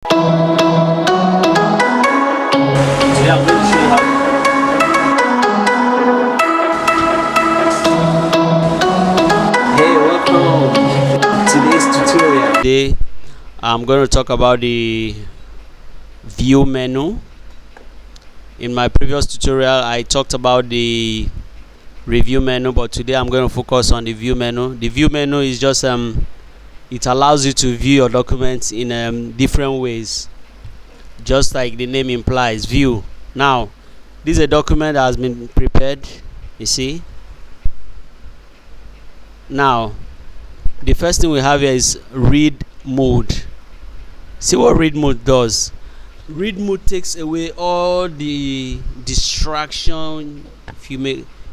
Today I'm going to show you how. Hey, welcome to today's tutorial. Today I'm going to talk about the view menu. In my previous tutorial I talked about the review menu, but today I'm going to focus on the view menu. The view menu is just it allows you to view your documents in different ways, just like the name implies, view. Now this is a document that has been prepared, you see. Now the first thing we have here is read mode. See what read mode does. Read mode takes away all the distraction, if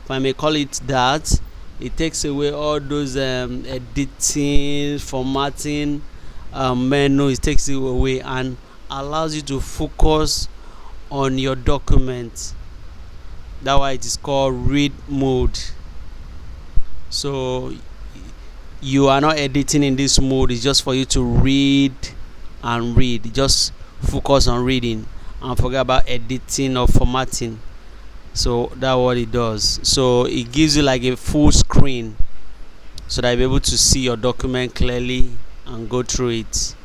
I may call it that. It takes away all those editing, formatting menu. It takes it away and allows you to focus on your document. That's why it is called read mode. So you are not editing in this mode. It's just for you to read and read. Just focus on reading and forget about editing or formatting. So that's what it does. So it gives you like a full screen so that you'll be able to see your document clearly and go through it.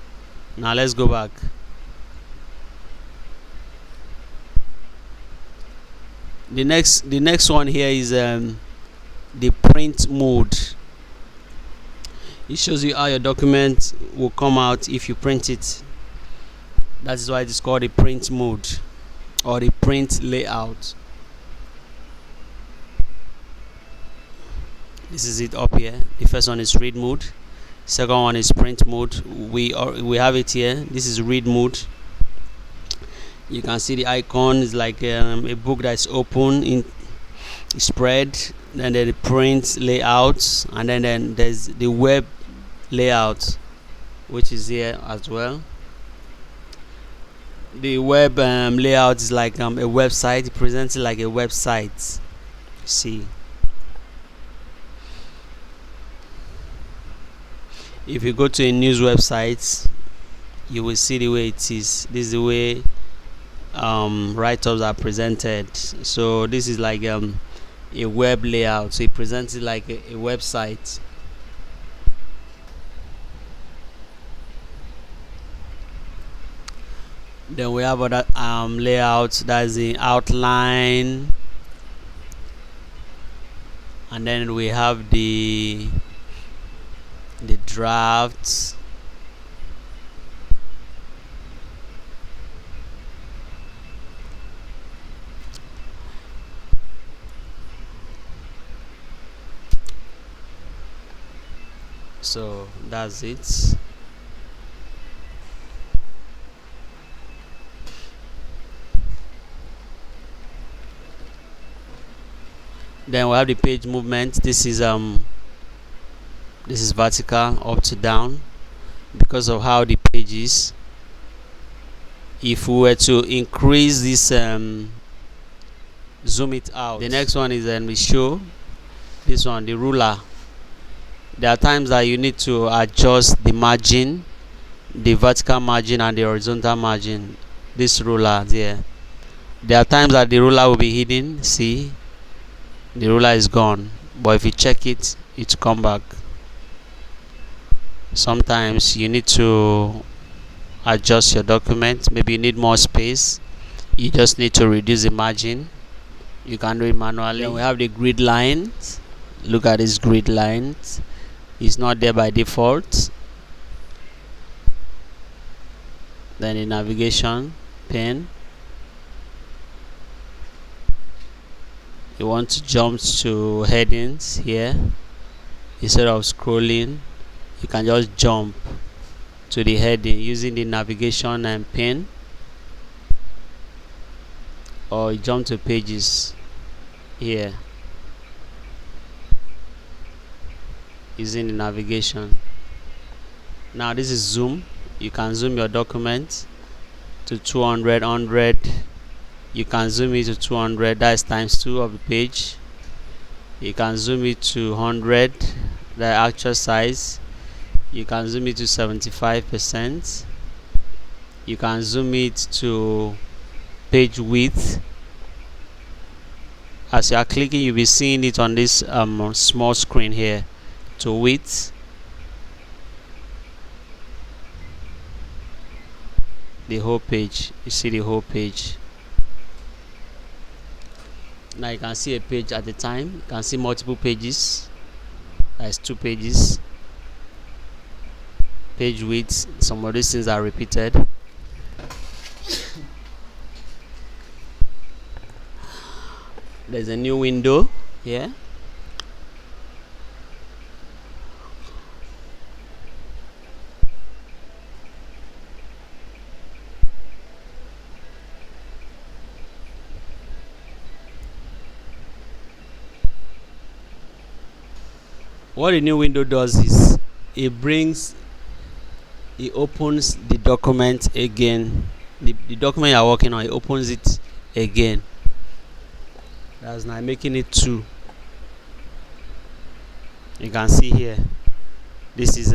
Now let's go back. The next one here is the print mode. It shows you how your document will come out if you print it. That is why it is called the print mode or the print layout. This is it up here. The first one is read mode. Second one is print mode. We have it here. This is read mode. You can see the icon is like a book that's open in spread. Then the print layout, and then there's the web layout, which is here as well. The web layout is like a website. It presents it like a website. See, if you go to a news website, you will see the way it is. This is the way write-ups are presented. So this is like a web layout. So it presents it like a website. Then we have other layouts. That's the outline, and then we have the drafts. So that's it. Then we have the page movement. This is vertical, up to down, because of how the page is. If we were to increase this, zoom it out. The next one is we show this one, the ruler. There are times that you need to adjust the margin, the vertical margin and the horizontal margin. This ruler there. There are times that the ruler will be hidden. See, the ruler is gone, but if you check it, it come back. Sometimes you need to adjust your document. Maybe you need more space. You just need to reduce the margin. You can do it manually. Then we have the grid lines. Look at this grid lines. It's not there by default. Then the navigation pane. You want to jump to headings here. Instead of scrolling, you can just jump to the heading using the navigation and pane, or you jump to pages here using the navigation. Now this is zoom. You can zoom your document to 200, 100. You can zoom it to 200, that's times 2 of the page. You can zoom it to 100, the actual size. You can zoom it to 75%. You can zoom it to page width. As you are clicking, you'll be seeing it on this small screen here. To width, the whole page. You see the whole page. Now you can see a page at a time. You can see multiple pages. That's 2 pages. Page width. Some of these things are repeated. There's a new window here. What the new window does is it opens the document again. The document you are working on, it opens it again. That's now making it 2. You can see here, this is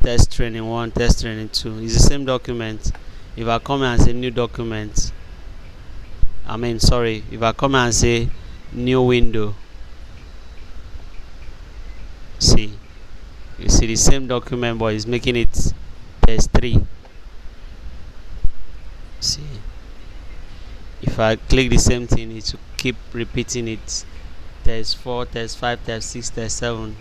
test training 1, test training 2. It's the same document. If I come and say new document, if I come and say new window, you see the same document, but it's making it test 3. See, if I click the same thing, it will keep repeating it. Test 4, test 5, test 6, test 7.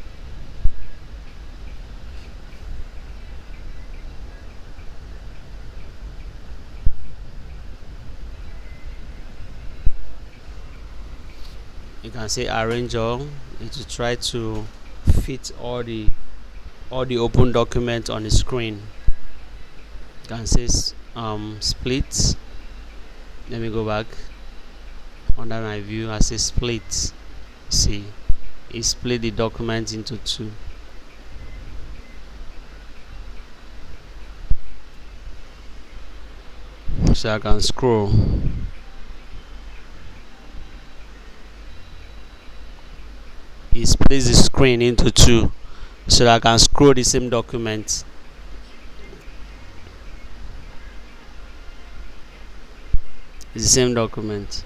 You can say arrange all. It will try to fit all the open documents on the screen. You can say split. Let me go back. Under my view, I say split. See, it split the document into 2. So I can scroll. It splits the screen into 2, so that I can scroll the same document. It's the same document.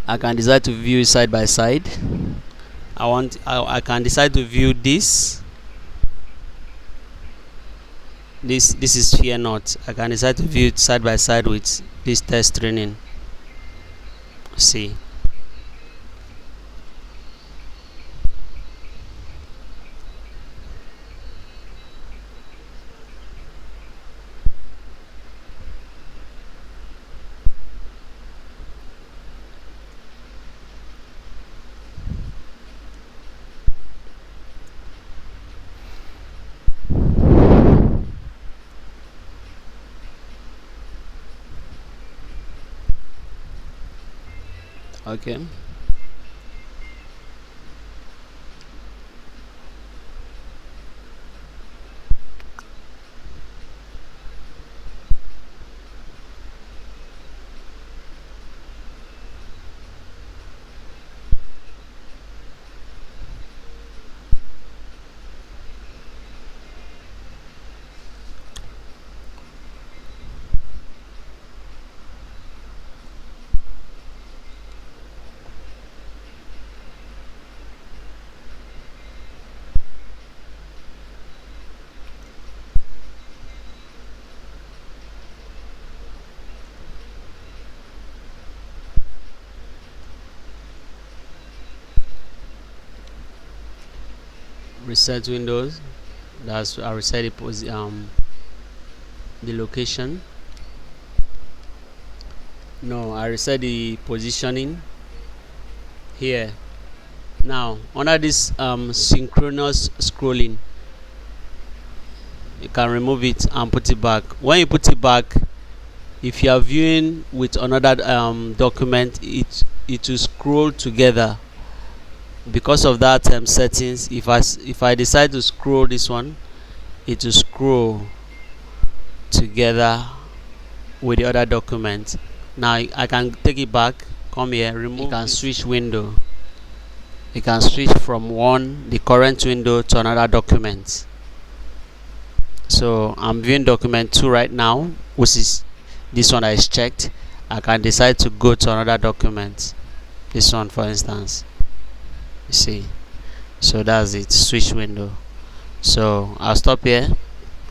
I can decide to view it side by side. I can decide to view this. This is fear not. I can decide to view it side by side with this test training. See. Okay. Reset windows. That's I reset the location. No, I reset the positioning here. Now under this synchronous scrolling, you can remove it and put it back. When you put it back, if you are viewing with another document, it will scroll together. Because of that settings, if I decide to scroll this one, it will scroll together with the other document. Now I can take it back, come here, remove. You can switch window. You can switch from the current window to another document. So I'm viewing document 2 right now, which is this one that is checked. I can decide to go to another document, this one for instance. You see, so that's it. Switch window. So I'll stop here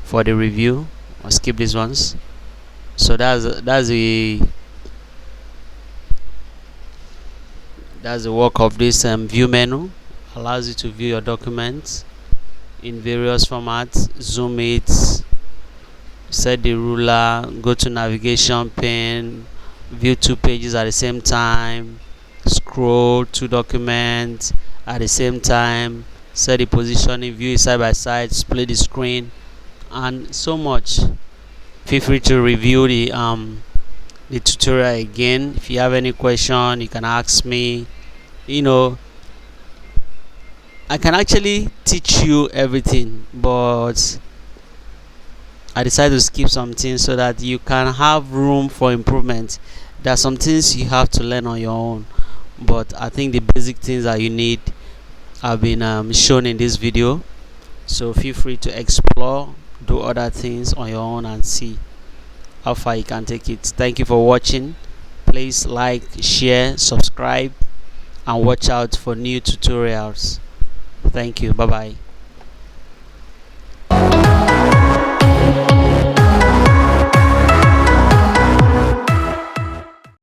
for the review. I'll skip these ones. So that's the work of this view menu. Allows you to view your documents in various formats. Zoom it, set the ruler, go to navigation pane, view 2 pages at the same time, scroll 2 documents at the same time, set the positioning, view it side by side, split the screen, and so much. Feel free to review the tutorial again. If you have any question, you can ask me. I can actually teach you everything, but I decided to skip some things so that you can have room for improvement. There are some things you have to learn on your own, but I think the basic things that you need have been shown in this video. So feel free to explore, do other things on your own, and see how far you can take it. Thank you for watching. Please like, share, subscribe, and watch out for new tutorials. Thank you. Bye bye.